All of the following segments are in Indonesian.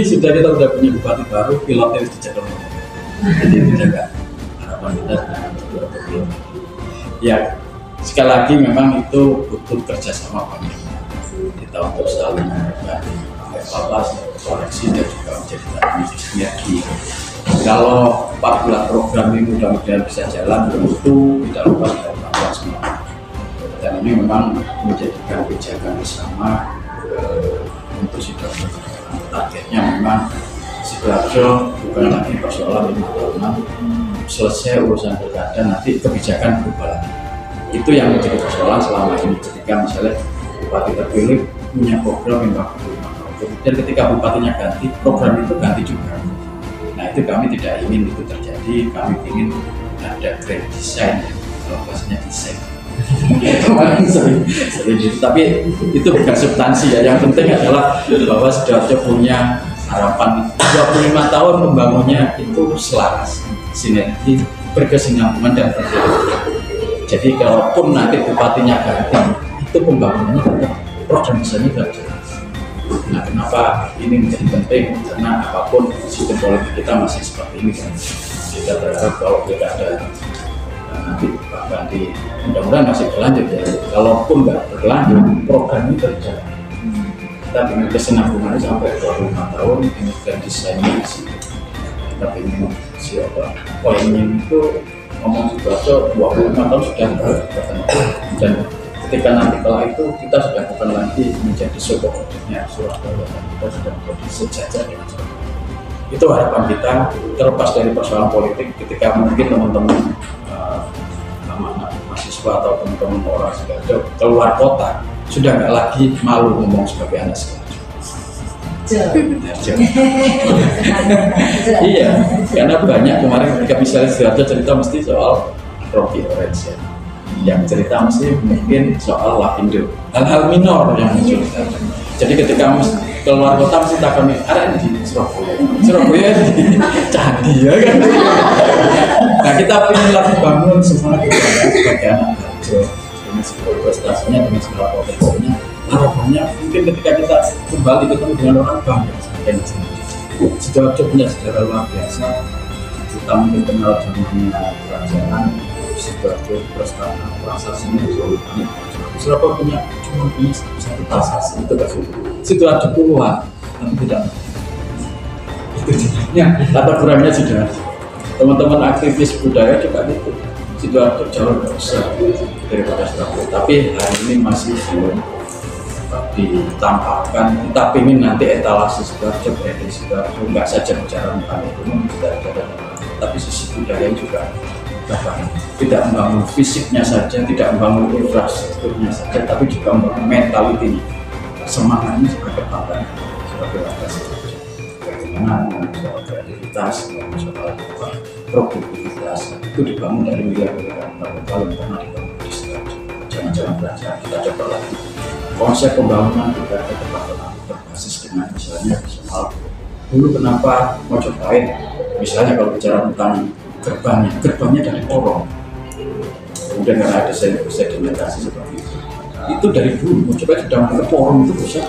sudah kita udah punya bupati baru, pilotnya harus dijaga. Jadi dijaga harapan kita ya. Sekali lagi memang itu butuh kerjasama kami kita untuk saling evaluasi, koreksi dan juga menjadi sinergi. Kalau 4 bulan program ini mudah-mudahan bisa jalan, tentu tidak lupa kita evaluasi semua. Dan ini memang menjadikan kebijakan bersama untuk Sidoarjo. Targetnya memang Sidoarjo bukan lagi persoalan 5 tahunan, selesai urusan pilkada nanti kebijakan berubah lagi. Itu yang menjadi persoalan selama ini ketika misalnya bupati terpilih punya program yang bagus 5 tahun, kemudian ketika bupatinya ganti, program itu ganti juga. Nah itu kami tidak ingin itu terjadi, kami ingin ada grand design, kalau bahasanya desain. Tapi itu bukan substansi ya, yang penting adalah bahwa Sidoarjo punya harapan 25 tahun membangunnya itu selaras, sinergi, berkesinambungan dan berkesinambungan. Jadi kalaupun nanti bupatinya ganti, itu pembangunannya tetap program besarnya tidak jelas. Nah, kenapa ini menjadi penting? Karena apapun sistem politik kita masih seperti ini kan. Kita berharap kalau kita ada nanti ganti, mudah-mudahan masih berlanjut ya. Kalaupun nggak berlanjut, program ini terjalan. Kita ingin kesinambungannya sampai 25 tahun, ini dan desainnya di sini. Kita ingin siapa? Poinnya itu ngomong Sidoarjo 25 tahun sudah bertemu, dan ketika nanti kala itu kita sudah bukan lagi menjadi sokoknya Surabaya, kita sudah menjadi sejajar dengan Surabaya. Itu harapan kita, terlepas dari persoalan politik. Ketika mungkin teman-teman anak mahasiswa atau teman-teman orang Sidoarjo keluar kota sudah nggak lagi malu ngomong sebagai anak Sidoarjo. Iya, karena banyak kemarin ketika misalnya Sidoarjo cerita mesti soal Rocky Orange ya. Yang cerita mesti mungkin soal Lapindo, hal-hal minor yang muncul. Jadi ketika keluar kota mesti takkan ada di Surabaya di Candi ya kan. Nah kita ingin lagi bangun semua sebagai anak Sidoarjo dengan segala prestasinya, dengan segala potensinya. Harapannya mungkin ketika kita kembali ketemu dengan orang bangga sebagai Sidoarjo punya sejarah luar biasa. Kita mungkin kenal zamannya kerajaan Sidoarjo, prestasinya jauh banyak. Surabaya punya cuma satu prestasi itu kasih Sidoarjo puluhan, tapi tidak. Itu jadinya latar kurangnya Sidoarjo. Teman-teman aktivis budaya juga itu Sidoarjo jauh lebih besar daripada Surabaya, tapi hari ini masih belum ditampakkan. Kita ingin nanti etalase Sidoarjo berada di Sidoarjo, nggak saja bicara tentang ekonomi, tapi sisi budaya juga tidak membangun fisiknya saja, tidak membangun infrastrukturnya saja, tapi juga membangun mentalitinya, semangatnya sebagai bangsa sebagai warga Sidoarjo. Bagaimana soal kreativitas, soal produktivitas itu dibangun dari wilayah-wilayah kalau pernah dibangun di Sidoarjo. Jangan-jangan belajar, kita coba lagi konsep pembangunan juga ada tempat-tempat berbasis dengan misalnya soal dulu kenapa Mojopahit misalnya kalau bicara tentang gerbangnya dari Porong, kemudian karena ada sedimentasi seperti itu dari dulu Mojopahit sudah menganggap Porong itu bisa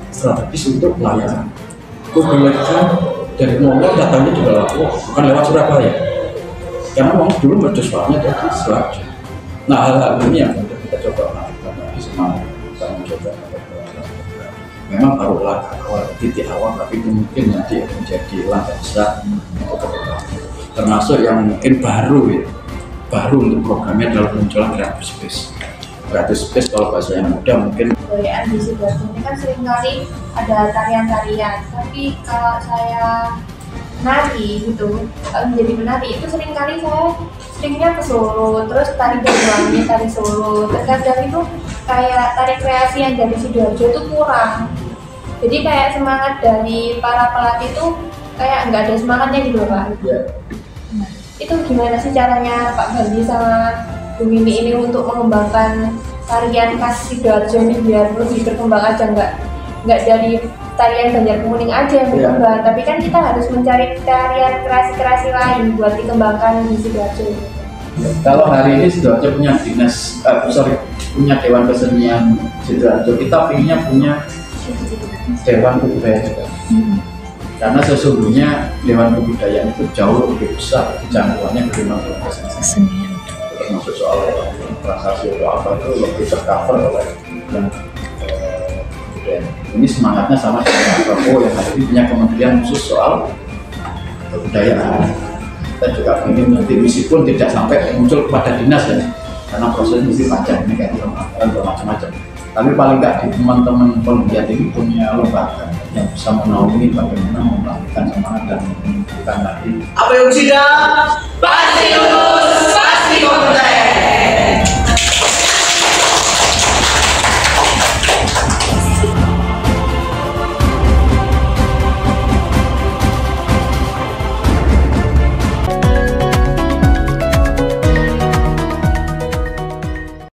strategis untuk pelayanan. Kemudian dari Mongol datangnya juga bukan lewat Surabaya, karena Mongol dulu mercusuarnya dari Sidoarjo. Nah hal-hal ini yang kita coba lakukan lagi semangat. Memang baru langkah awal, titik awal, tapi mungkin nanti menjadi langkah besar untuk kedepan. Termasuk yang mungkin baru untuk programnya adalah munculnya Creative Space. Creative Space kalau bahasa yang muda mungkin kebudayaan di Sidoarjo ini kan seringkali ada tarian-tarian, tapi kalau saya menari gitu, menjadi menari itu seringnya ke Solo, terus tari Banyuwangi, tari Solo, terkadang itu kayak tari kreasi yang dari Sidoarjo itu kurang. Jadi kayak semangat dari para pelatih itu kayak nggak ada semangatnya gitu Pak. Nah, itu gimana sih caranya Pak Bandi sama Bu Mimi ini untuk mengembangkan tarian khas Sidoarjo ini biar lebih berkembang aja, nggak dari tarian Banjarkemuning aja yang berkembang, tapi kan kita harus mencari tarian kreasi-kreasi lain buat dikembangkan di Sidoarjo. Kalau hari ini Sidoarjo punya punya Dewan Kesenian Sidoarjo, kita pinginnya punya Dewan Budaya juga. karena sesungguhnya Dewan Kebudayaan itu jauh lebih besar jangkauannya ketimbang kesenian, termasuk soal prasasti atau apa itu lebih tercover oleh yang kebudayaan. Ini semangatnya sama dengan Prabowo yang hari ini punya kementerian khusus soal kebudayaan. Kita juga ingin nanti meskipun tidak sampai muncul kepada dinas ya, karena prosesnya mesti panjang ini kayak macam-macam. Tapi paling nggak di teman-teman penggiat ini punya lembaga yang bisa menaungi bagaimana membangkitkan semangat dan menumbuhkan lagi. Apa yang sudah pasti lulus, pasti kompeten.